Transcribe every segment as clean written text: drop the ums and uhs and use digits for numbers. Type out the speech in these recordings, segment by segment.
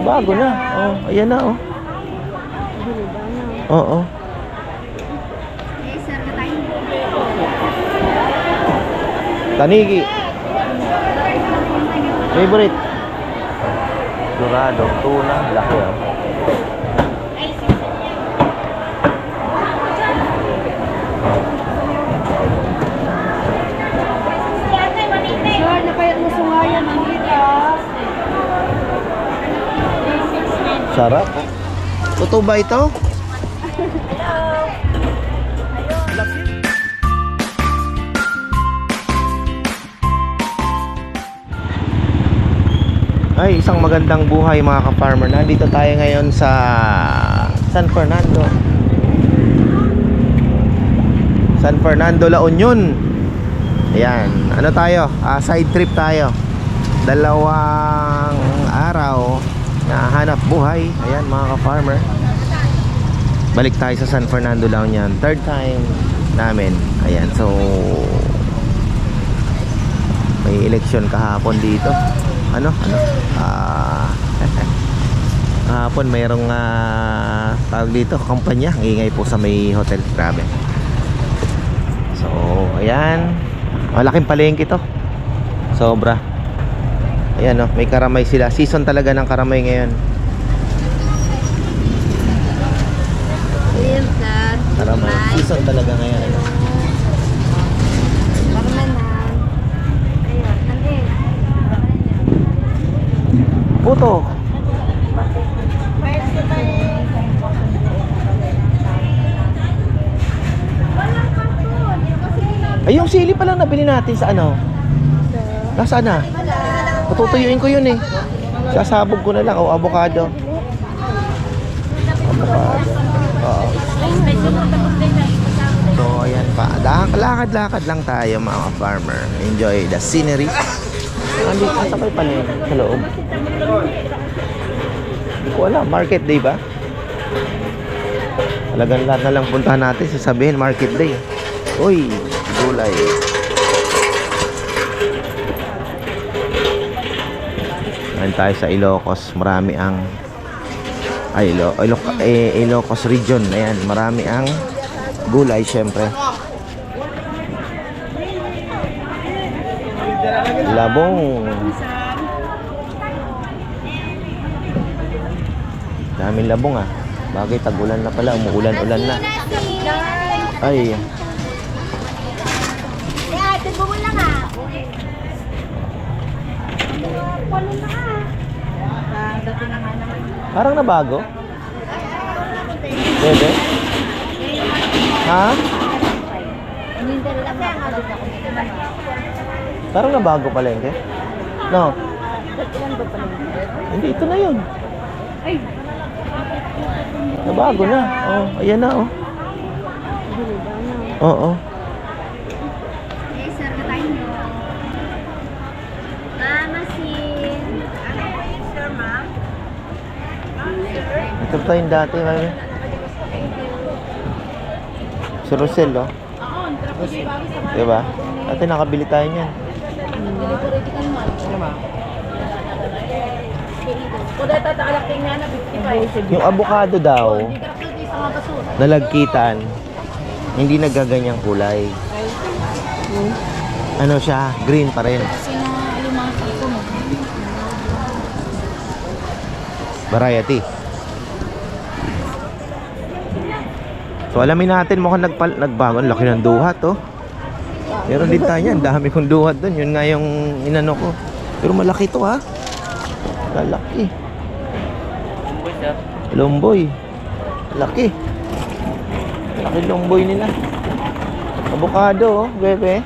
Nabago na. Oh, ayan na oh. Oo. Tanigi. Favorite. Dorado, tuna, laki ah. Sir, napayat mo sungayan ang hita. Sarap. Totoo ba ito? Ay, isang magandang buhay mga ka-farmer. Nandito tayo ngayon sa San Fernando. San Fernando, La Union. Ayan, ano tayo? Side trip tayo. 2 araw na hanap buhay. Ayan mga ka-farmer. Balik tayo sa San Fernando, La Union. 3rd time namin. Ayan, so may election kahapon dito. Kahapon mayroong tawag dito, kumpanya. Ang ingay po sa may hotel. Grabe. So, ayan. Malaking palengke to. Sobra. Ayan oh, may karamay sila. Season talaga ng karamay ngayon. Karamay. Season talaga ngayon. Puto. Ay, yung sili pa lang nabili natin sa ano? Nasaan na? Patutuyuin ko yun eh. Sasabog ko na lang. O, avocado. Avocado. Oo. So, ayan pa. Lakad-lakad lang tayo mga farmer. Enjoy the scenery. Andito, asa kayo pala yun? Sa loob. Hindi ko alam. Market day ba? Talagang lahat na lang puntahan natin. Sasabihin, market day. Uy, gulay. Ngayon tayo sa Ilocos. Marami ang Ilocos region. Ayan, marami ang gulay syempre. Labong. Daming labong ah. Bagay, tag-ulan na pala. Umuulan-ulan na. Ay. Parang nabago. Bebe? Ha? Parang nabago pala yun, no? Hindi, ito na yun. Nabago na. Oh, ayan na oh. Oo. Ito pa yung dati, mami. Si Rosel, oh. Diba? Dati nakabili tayo niyan. Yung avocado daw, nalagkitan, hindi nagaganyang kulay. Ano siya? Green pa rin. Variety. So alamin natin, mukhang nagbago. Ang laki ng duhat oh. Meron din tayo yan. Dami kong duhat dun. Yun nga yung inano ko. Pero malaki to ha. Lalaki. Lomboy. Laki. Laki lomboy nila. Avocado oh, bebe.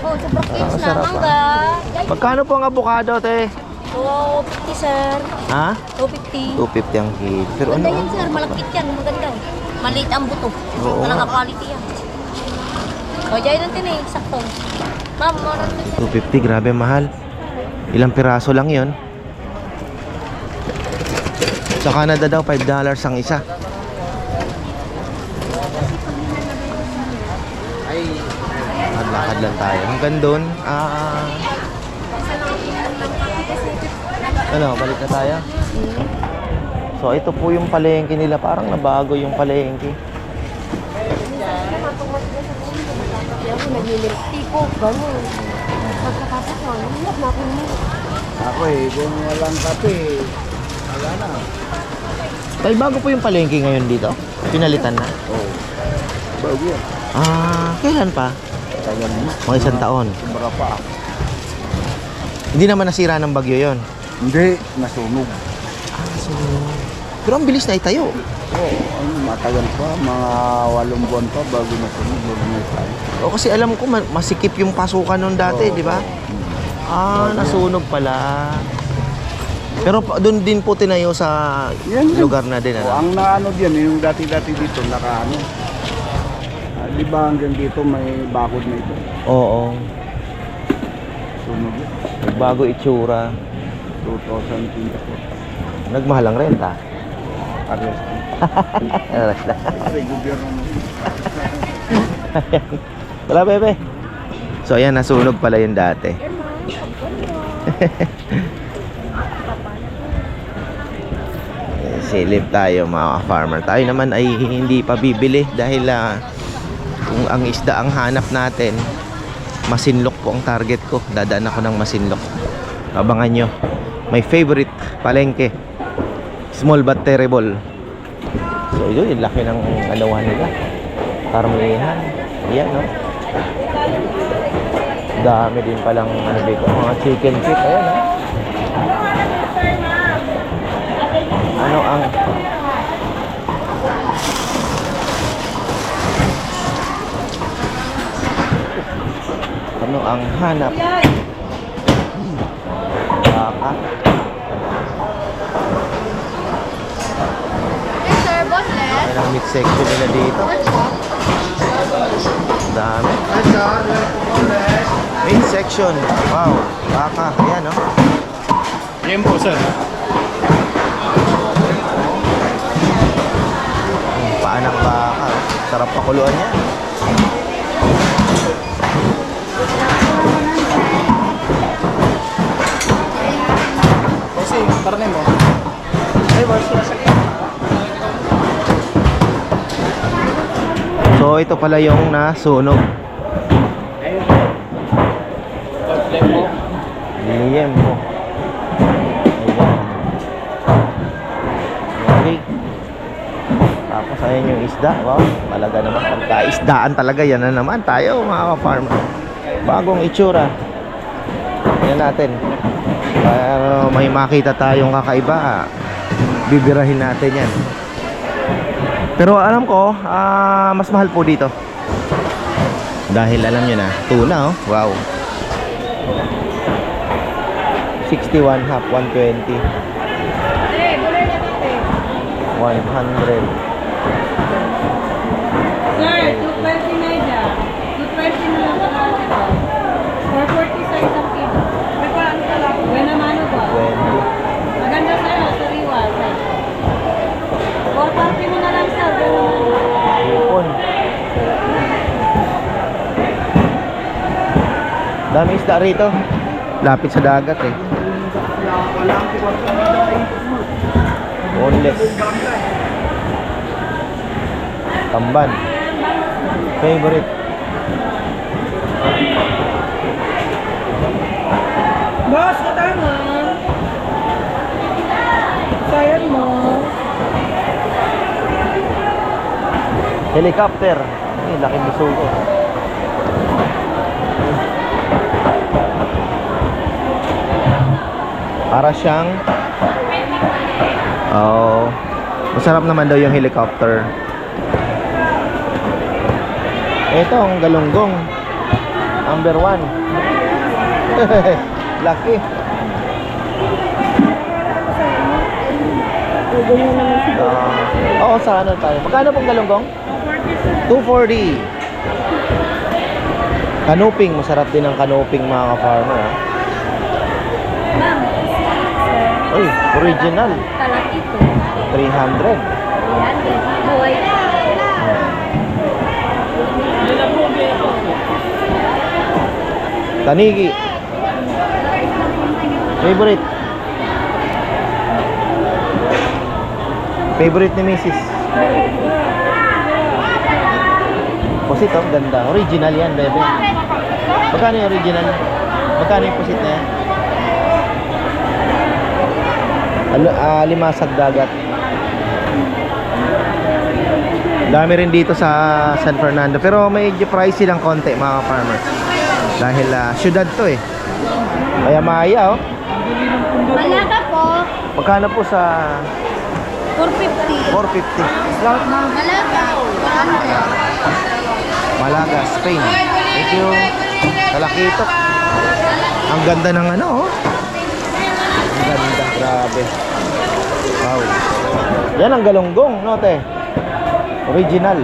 Oh, sobrang Parang cute sarap, naman ba? Magkano po ang avocado, te? 250 sir. Ha? 250. 250 ang kilo. Pero ano? Maganda yan sir, malakit yan, maganda. Maliit ang buto. Oo. Talaga quality yan. O, dyan lang din eh, sakto. Ma'am, moral din. 250, grabe mahal. Ilang piraso lang yon. Sa Canada daw, $5 ang isa. Lakad lang tayo. Hanggang doon, Ano, balik na tayo? So, ito po yung palengke nila. Parang nabago yung palengke. Nagliliptiko, gano'n. Pagkakasap ko, nilap na ako mo. Ako kung walang kape, wala na. Tay, bago po yung palengke ngayon dito? Pinalitan na? Oo. Bago yan. Kailan pa? Tagal mo. Mga isang taon. Kumara pa. Hindi naman nasira ng bagyo yon. Hindi, nasunog. So, pero ang bilis na itayo. Oo, matagal pa. Mga 8 buwan pa bago nasunog. Bago na tayo. O kasi alam ko masikip yung pasukan nun dati, di ba? Nasunog pala. Pero doon din po tinayo sa Yan. lugar na din. O, Ano? ang naano diyan, yung dati-dati dito, nakaano. Di ba hanggang dito may bakod na ito? Oo. Sunog yun. Bago itsura. 2024. Nagmahal ang renta. Arrest. Kasi gobyerno mo. Wala, bebe. So, ayan, nasunog pala yung dati. Silip tayo mga farmer. Tayo naman ay hindi pa bibili dahil kung ang isda ang hanap natin, Masinlok po ang target ko. Dadaan ako ng Masinlok. Abangan nyo. My favorite palengke. Small but terrible. So yun, yung laki ng alawan nila. Karamihan. Ayan, no? Dami din palang ano dito, mga chicken feet. Ayan, no? Ano ang hanap? Baka. Sir, bossless. Ayan ang meat section nila dito. Dami. Meat section. Wow. Baka. Ayan, no? Yan po, sir. Paan ng baka. Sarap pakuluan niya. Kasi, karne mo. Ay, boss. So ito pala yung nasunog. Liempo. Ayan. Okay. Tapos ayan yung isda. Wow, talaga naman. Pagka-isdaan talaga yan na naman tayo mga ka-farmer. Bagong itsura. Ayan natin. Para may makita tayong kakaiba, bibirahin natin yan. Pero alam ko, mas mahal po dito. Dahil alam nyo na, tuna, oh. Wow. 61 half, 120. 100. Sir, 220 na dyan. 220 na lang pala ito. 440 sa isang kilo. May paano ka lang? May naman ba? 20. Maganda sa'yo, sariwa. 440 mo na lang, sir. Ipon. Dami isda rito. Lapit sa dagat eh. Boneless. Tamban. Favorite. Boss, tama. Sayang mo. Helicopter. Ay, laking bisugo. Para siyang masarap naman daw yung helicopter. Ito ang galunggong. Number 1. Lucky. Oo, sa ano tayo? Magkano pong galunggong? 240. Kanuping, masarap din ang kanuping mga ka-farmer, ha? Uy, original. Talang ito. 300. Yan, buhay. Tanigi. Favorite. Favorite ni Mrs. Pusit oh, ganda. Original yan, bebe. Magkano yung original? Magkano yung pusit na yan? Limasag dagat. Dami rin dito sa San Fernando. Pero medyo pricey lang konti mga farmers. Dahil syudad to eh. Kaya maya oh. Malaga po. Magkano po sa 450. 450? Malaga. 400. Malaga, Spain. Thank you. Talakitok. Ang ganda ng ano oh. Ang ganda, grabe. Wow. Yan ang galunggong, no te? Original.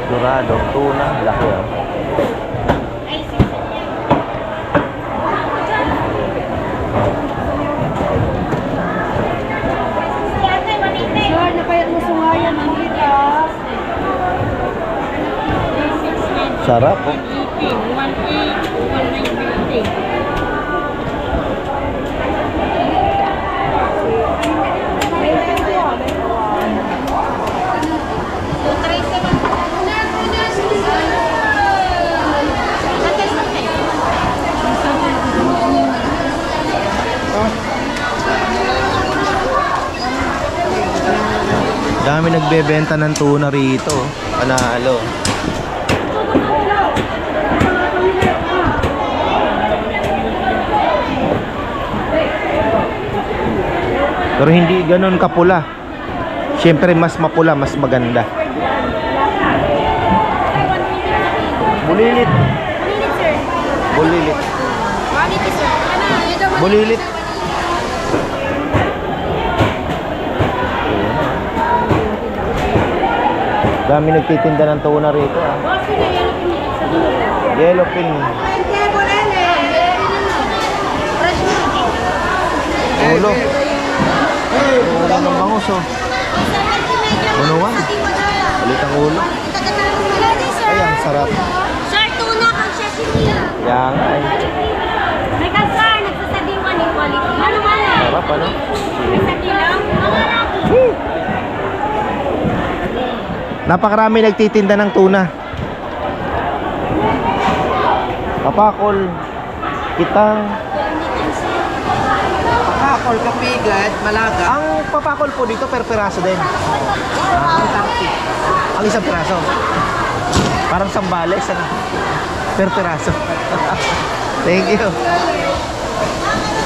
Dorado, tuna, laki oh. Sure, napayat mo sungayan ang litas. Sarap oh. 180, 150. Dami nagbebenta ng tuna rito. Panalo. Pero hindi ganun kapula. Siyempre mas mapula, mas maganda. Bulilit. Bulilit, sir. Bulilit. Quality, sir. Bulilit. Dami nagtitinda ng tuna rito ah. Yellowfin. Ulo. Ulo ng bangus oh. Bunuan. Ulit ang ulo. Ay, ang sarap. Sir, tuna kang sashimi. Yan ay. May kasar, nagsasabing ni quality. Ano? Sarap ano? May sakilang? Napakarami nagtitinda ng tuna. Papakol, kitang. Papakol, kapigad, malaga. Ang papakol po dito per piraso din. Ang isang piraso. Parang sambales ano? Per piraso. Thank you.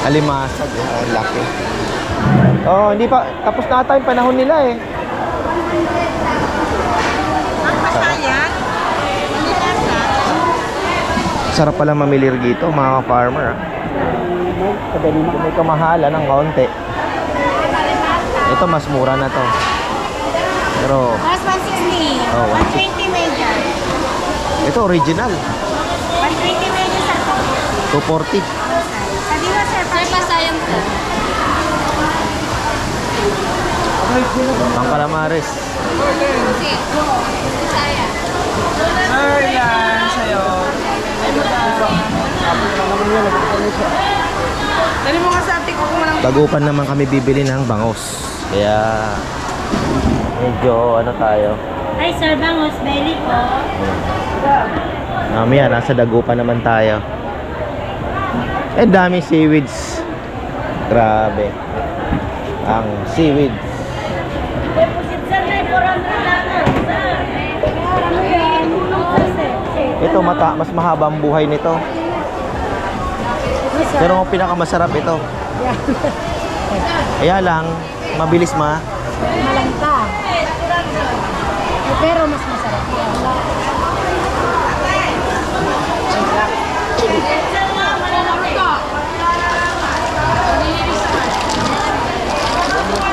Alimasag, laki. Oh, hindi pa tapos na ata yung panahon nila eh. Sarap pala mamili dito mga farmer. May kamahalan ng kaunti. Ito mas mura na to. Pero Plus 160. Oh, 120 major. ito original. 120 major, sir. 240. Sabi mo, sir, pasayang po. Pang calamares. Sige. Saya. Sir, yan, sa'yo. Dali mo nga sa ate ko kung walang... Dagupan naman kami bibili ng bangos. Kaya medyo ano tayo. Hi, sir, bangus, belly po. Mamaya nasa dagupan naman tayo. Eh dami seaweeds. Grabe. Ang seaweeds. Deposit, sir, na 400 lang. Ito mas mahaba ang buhay nito. Pero ang pinakamasarap ito. Kaya lang, mabilis Malangka. Pero mas masarap.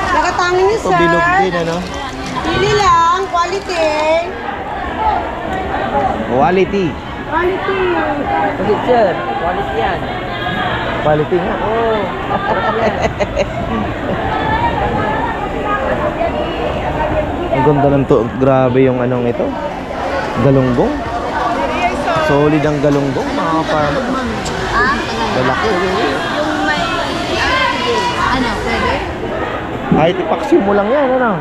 Nakatangin niyo, ito sir. bilog din ano. Pili lang, quality. Quality. Quality. Sir, quality yan. Quality nga. Oo. Ang ganda ng to. Grabe yung anong ito. Galunggong. Solid ang galunggong mga farmer. Ah, Lalaki. yung may... Ano, pwede? Kahit ipaksiw mo lang yan, ano?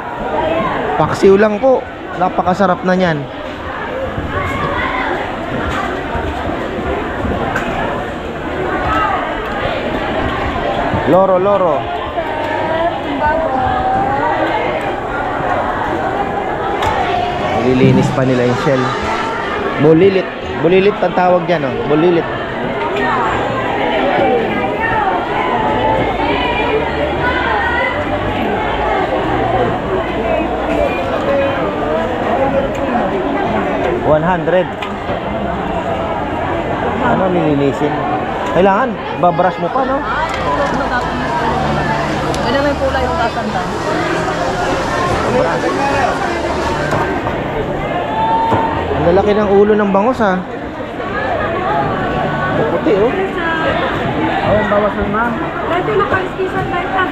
Paksiw lang po. Napakasarap na yan. Loro, loro. Nililinis pa nila yung shell. Bulilit. Bulilit ang tawag dyan, oh. Bulilit. $100. Ano nilinisin? Kailangan, babrush mo pa, no? Yan naman yung kulay yung tatanda. Ang lalaki ng ulo ng bangus, ha? Puputi, oh. Ayun, bawasan ma'am. Dati naka-skisan tayo ka.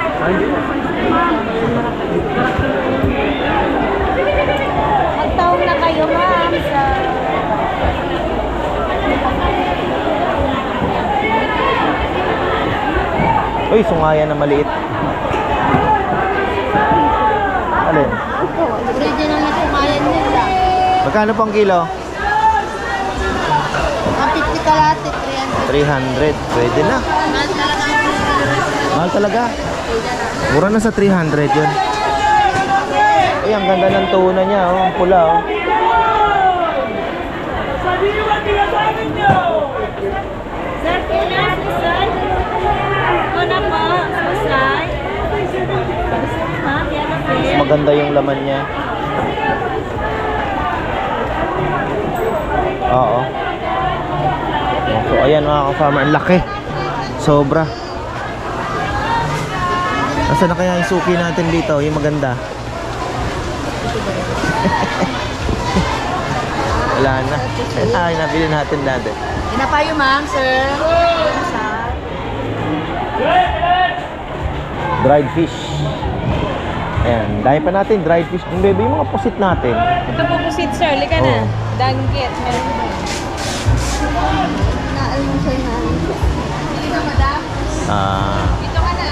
Magtawag na kayo, ma'am, sa... Uy, sungayan na maliit. Alin? Original na kumayan nila. Magkano pong kilo? Ang 50 kalate, 300. Pwede na. 300. Mahal talaga. Mahal talaga. Mura na sa 300 yun. Uy, ang ganda ng tuna niya, oh. Ang pula, oh. Sir, kailan, sir? Ito na po, susay. Ha, yan na, Mas sir. maganda yung laman niya. Oo. So, ayan mga ka-farmer. Ang laki. Sobra. Nasaan na kaya yung suki natin dito? Yung maganda. Wala na. Ay, nabili natin dati. Inapayo, ma'am, sir. Dried fish. Ayan. Dahil pa natin dried fish. Yung baby, yung mga pusit natin. Ito po po seat, sir. Lika na. Oo. Danggit. Meron po. Naalmusal na. Dito, madam. Dito ka na.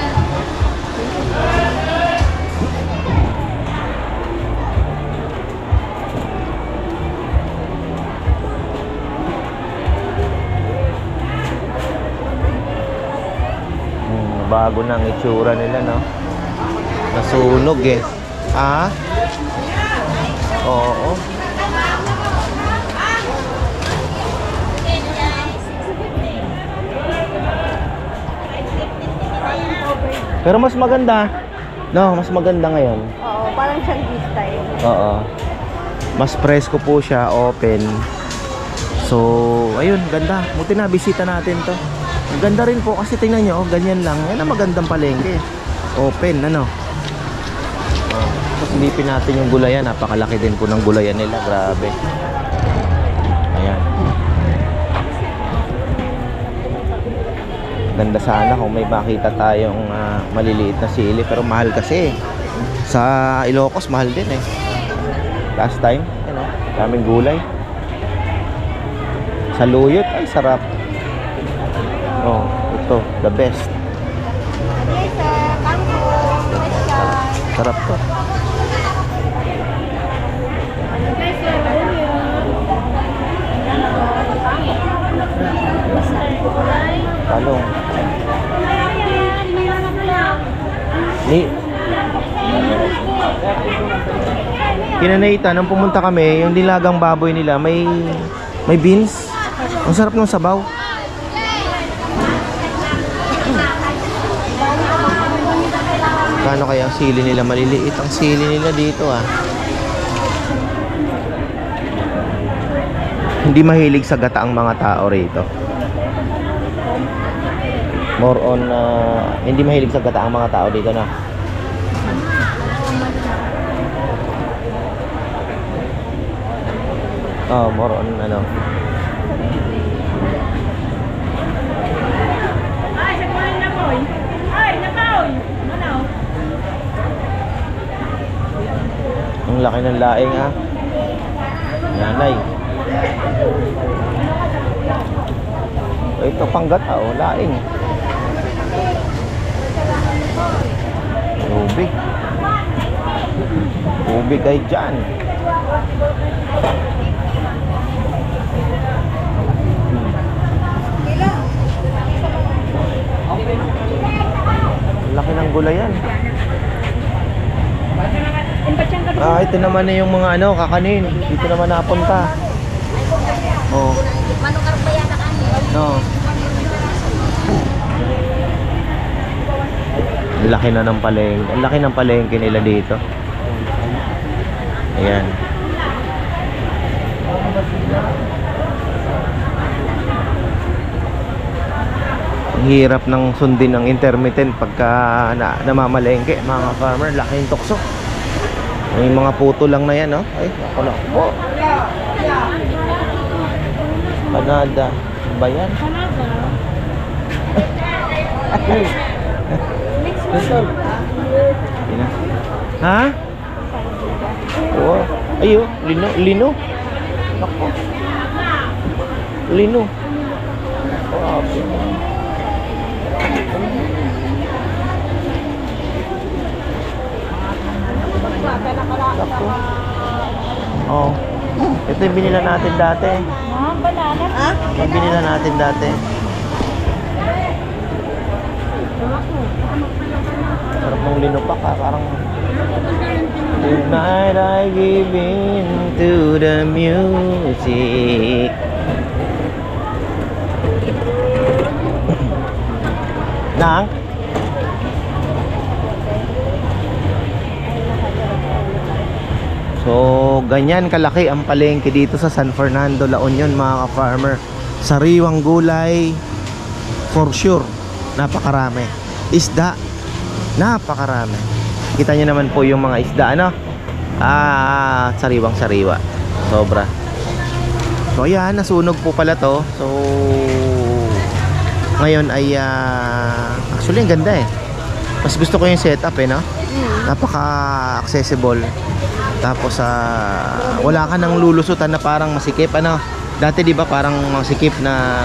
Bago na ang itsura nila, no? Nasunog, eh. Ah? Oo. Pero mas maganda. No, mas maganda ngayon. Oo, parang siyang style. Oo. Mas presko po siya, open. So, ayun, ganda. Buti na, bisita natin to. Ang ganda rin po kasi tingnan nyo, oh, ganyan lang. Yan ang magandang palengke. Open, ano? Oh, tapos silipin natin yung gulayan. Napakalaki din po ng gulayan nila. Grabe. Ayan. Ganda sana kung may makita tayong maliliit na sili. Pero mahal kasi. Sa Ilocos, mahal din eh. Last time, you know, daming gulay. Sa Luyot, ay sarap. Oh, ito, the best. Yes, sir. Kangkong. Sarap to. Talong. Kinanaita, nung pumunta kami, yung nilagang baboy nila, may beans. Ang sarap ng sabaw. Kano kaya ang sili nila? Maliliit ang sili nila dito, ah. Hindi mahilig sa gata ang mga tao rito. More on, hindi mahilig sa gata ang mga tao dito, na. Oh, more on, ano. Ang laki ng laing, ah. Nanay. Ito panggata, oh, laing. Tubig. Tubig ay dyan. Laki ng gulayan. Ito naman na yung mga ano, kakanin. Dito naman napunta. Oh. Manukar pa yan ang ano. No. Ang laki na ng palengke. Ang laki ng palengke nila dito. Ayan. Ang hirap ng sundin ng intermittent pagka namamalengke, mga farmer. Laki yung tukso. May mga puto lang na yan, no? Ay, ako na. Oh. Panada. Ba yan? Ina. Ha? Oh, ayo, lino. Nako. Lino. Oh, okay. Nako. Oh. Ito yung binila natin dati. Yung binila natin dati. Sarap mong linupak ha, parang tonight I give in to the music. Nang? So, ganyan kalaki ang palengke dito sa San Fernando, La Union, mga ka-farmer. Sariwang gulay, for sure, napakarami. Isda, napakarami. Kita nyo naman po yung mga isda, ano? Sariwang sariwa. Sobra. So, ayan, nasunog po pala to. So, ngayon ay, actually, ang ganda eh. Mas gusto ko yung setup eh, no? Napaka-accessible. Tapos wala ka nang lulusutan na parang masikip, ano? Dati 'di ba parang masikip na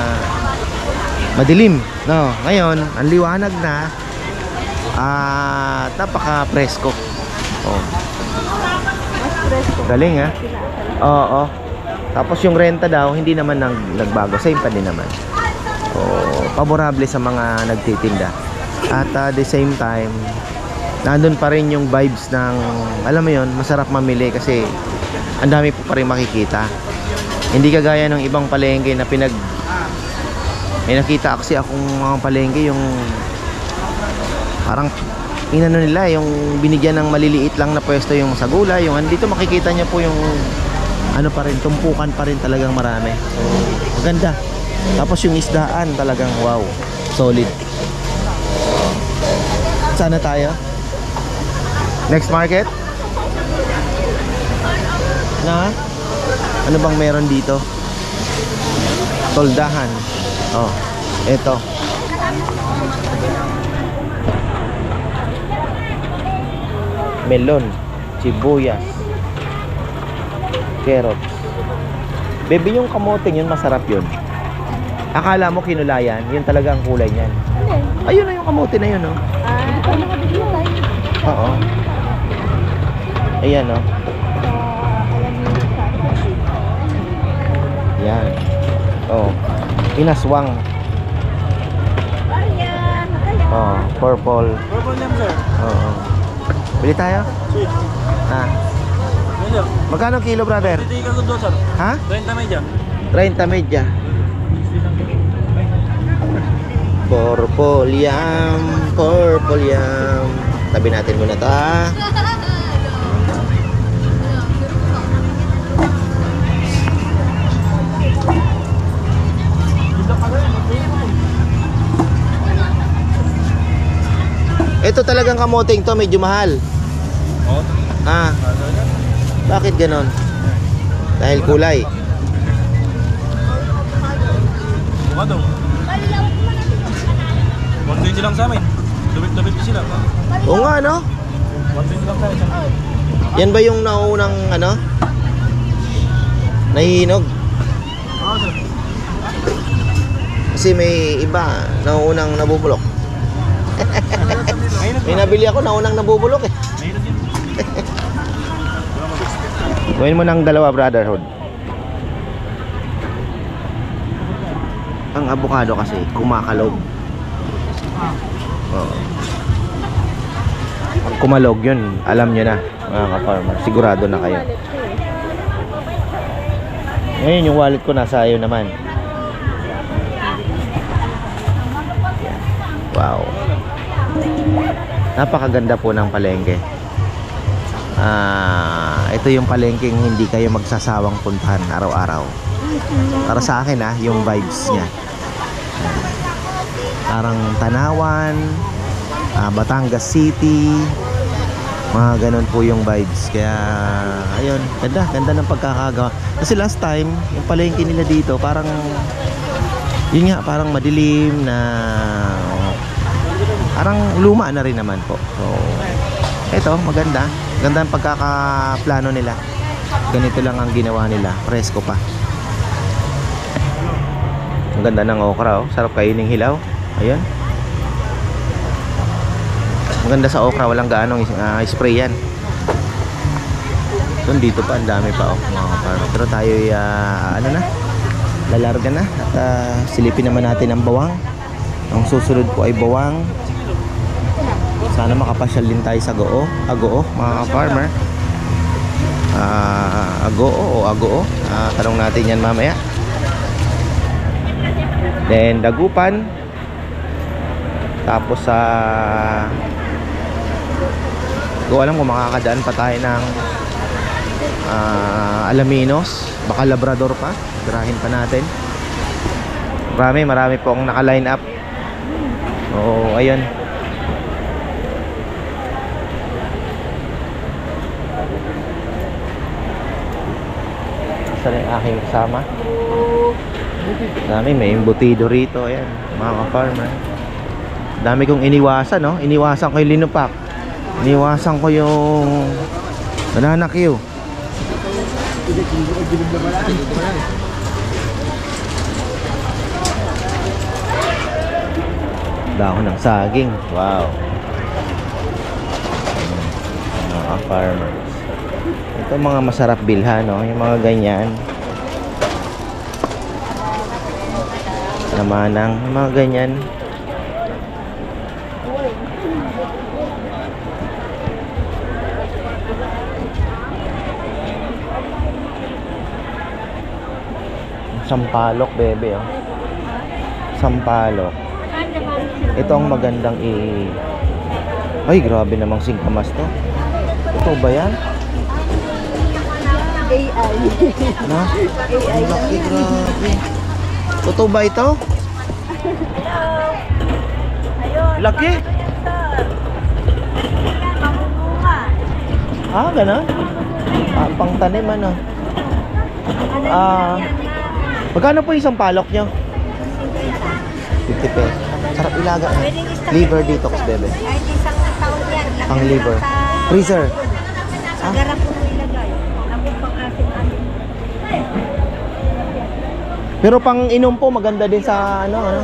madilim, no? Ngayon, ang liwanag na. Napaka-presko. Oh. Galing ha? Oo. Tapos yung renta daw hindi naman nagbago, same pa din naman. Oh, favorable sa mga nagtitinda. At the same time, nandun pa rin yung vibes ng, alam mo yon, masarap mamili kasi ang dami po pa rin makikita. Hindi kagaya ng ibang palengke na may nakita kasi akong mga palengke yung parang inano nila, yung binigyan ng maliliit lang na pwesto yung sa gulay, yung andito makikita niya po yung ano pa rin, tumpukan pa rin talagang marami. So, maganda. Tapos yung isdaan talagang wow, solid. Sana tayo? Next market? Na? Ano bang meron dito? Toldahan. Oh, eto. Melon, sibuyas, carrots. Baby, yung kamoting yun, masarap yun. Akala mo kinulayan, yun talaga ang kulay niyan. Ayun na yung kamote na yun, oh. Oo. Ayan, oh. Yan. Oh. Inaswang. Oh, purple. Purple name, sir. Oo. Bili tayo? Magkano kilo, brother? Hindi ka doon, sir. Ha? 30 medya. 30 medya. Purple yam, purple yam. Tabi natin muna to, ha. Ito talagang kamoting to, medyo mahal. Oo. Bakit ganon? Dahil kulay. Ano? 120 lang sa amin. Dubit-dubit sila. Oo nga, no? 120 lang sa amin. Yan ba yung naunang, ano? Nahihinog? Oo, sir. Kasi may iba, naunang nabubulok. May nabili ako, naunang nabubulok eh. Mahirap yun. Gawin mo ng dalawa, brotherhood. Ang avocado kasi kumakalog. Oo. Pag kumalog yun, alam nyo na mga ka-farmer. Sigurado na kayo. Ngayon yung wallet ko nasa iyo naman. Wow. Napakaganda po ng palengke. Ito yung palengkeng hindi kayo magsasawang puntahan araw-araw. Para sa akin yung vibes niya. Parang Tanawan, Batangas City, mga ganun po yung vibes. Kaya ayun, ganda ng pagkakagawa. Kasi last time yung palengke nila dito parang yun nga, parang madilim na parang luma na rin naman po. So eto, maganda ang pagkakaplano nila. Ganito lang ang ginawa nila, presko pa. Ang ganda ng okra, sarap kainin hilaw. Ayun. Maganda sa okra, walang gaanong spray yan. So dito pa, ang dami pa mga farmer. Pero tayo lalarga na at silipin naman natin ang bawang. Ang susunod po ay bawang. Sana makapasyal din tayo sa Agoo, mga farmer. Agoo. Tanong natin yan mamaya. Then Dagupan. Tapos sa ko alam kung makakadaan pa tayo ng Alaminos, baka Labrador pa. Tirahin pa natin. Marami po ang naka-line up. Oo, ayun. Isa rin aking kasama. Dami, may embutido rito. Ayan, mga ka-farmer. Dami kong iniwasan, no? Iniwasan ko yung linupak. Iniwasan ko yung banana Q. Dahon ng saging. Wow. Mga farmers. Ito mga masarap bilhan, no? Yung mga ganyan. Namanang, yung mga ganyan. Sampalok, bebe, oh. Sampalok. Ito ang magandang Ay, grabe namang singkamas to. Ito ba yan? AI. Na? Ang laki, grabe. Totoo ba ito? Laki? Ganun? Pang tanim, ano? Magkano po isang palok nyo? 50 pesos. Sarap ilaga. Liver detox, bebe. Kahit isang taon yan. Pang liver. Freezer. Sa garap po ilagay. Ako pang asin-asin. Pero pang inom po, maganda din sa ano?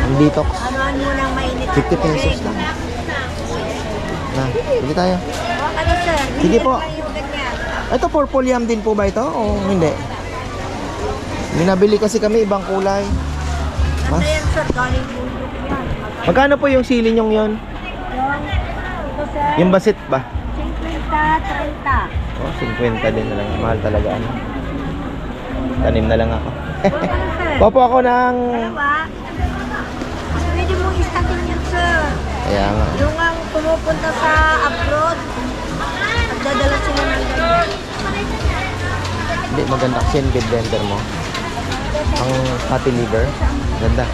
Ang detox. Anuan mo lang mainit. 50 pesos lang. Na, sige tayo. Ano sir? Sige po. Yung ganyan. Ito purple yam din po ba ito? O hindi? Minabili kasi kami ibang kulay. Ano yan sir? Galing bundok yan. Magkano po yung sili nyong yun? Ito sir. Yung basit ba? 50, 30. Oh, 50 din na lang. Mahal talaga ano. Tanim na lang ako. Ano sir? Popo ako ng... Dalawa. Pwede mong istatin yan sir. Kaya nga. Yung ang pumupunta sa abroad, nagdadala sila ng ganyan. Hindi, maganda kasi yung bed blender mo. Ang fatty liver. Ganda.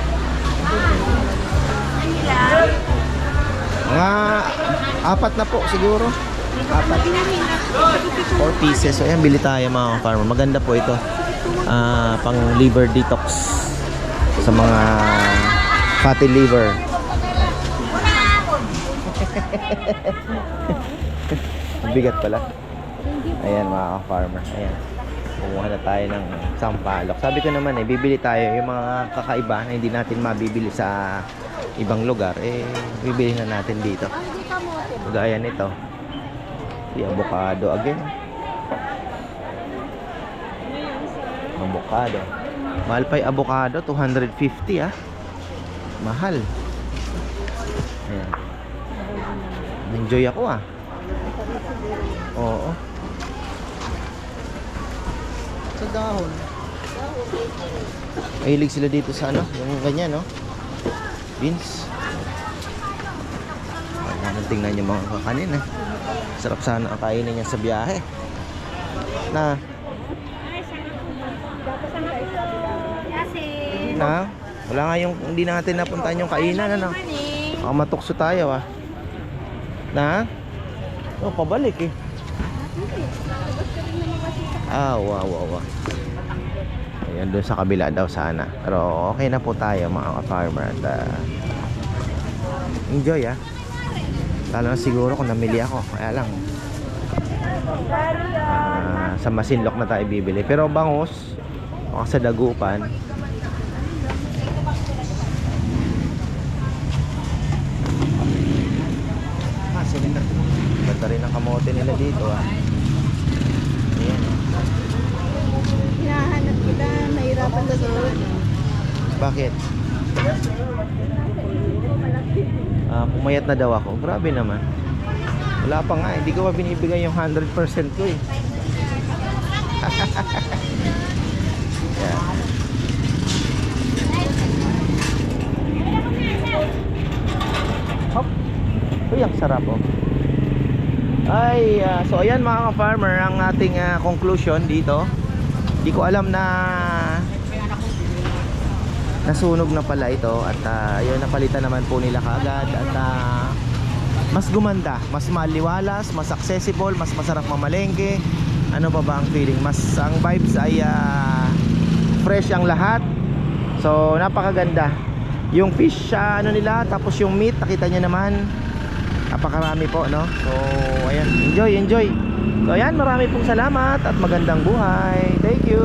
Mga 4 na po siguro. 4 pieces. So ayan, bili tayo mga farmer. Maganda po ito. Pang liver detox sa mga fatty liver. Bigat pala. Ayan mga farmer. Ayan. Kumuha na tayo ng sampalok. Sabi ko naman bibili tayo yung mga kakaiba na hindi natin mabibili sa ibang lugar. Bibili na natin dito. Gaya nito. The avocado again. Avocado. Mahal pa yung avocado, 250 ah. Mahal. Ayan. Enjoy ako ah. Oo. Sa dahon. Mahilig sila dito sa ano, yung ganyan no. Beans. Ayan, tingnan yung mga kakanin eh. Sarap sana ang kainin niya sa biyahe. Na, Kasi, na, wala nga yung, hindi natin napuntahan yung kainan ano. Baka matukso tayo ah. Na? Oh, pabalik eh. Ah, wow. Ayan, doon sa kabila daw sana. Pero okay na po tayo mga ka-farmer. At enjoy ah. Lalo na siguro kung namili ako. Kaya lang sa Masinloc na tayo bibili. Pero bangus o sa Dagupan. Silinda. Ganda rin ang kamote nila dito ah. Ayan. hinahanap kita, nahirapan ka doon. Bakit? Pumayat na daw ako. Grabe naman. Wala pa nga. Hindi ko pa binibigay yung 100% ko eh. Yeah. Hop. Uy, ang sarap oh. Ay, so ayan mga ka-farmer ang ating conclusion dito. Hindi ko alam na nasunog na pala ito at yun, napalitan naman po nila kaagad at mas gumanda, mas maliwalas, mas accessible, mas masarap mamalengke. Ano pa ba ang feeling? Mas ang vibes ay fresh ang lahat. So napakaganda. Yung fish ano nila, tapos yung meat, nakita nyo naman. Napakarami po, no? So ayan, enjoy. So ayan, marami pong salamat at magandang buhay. Thank you.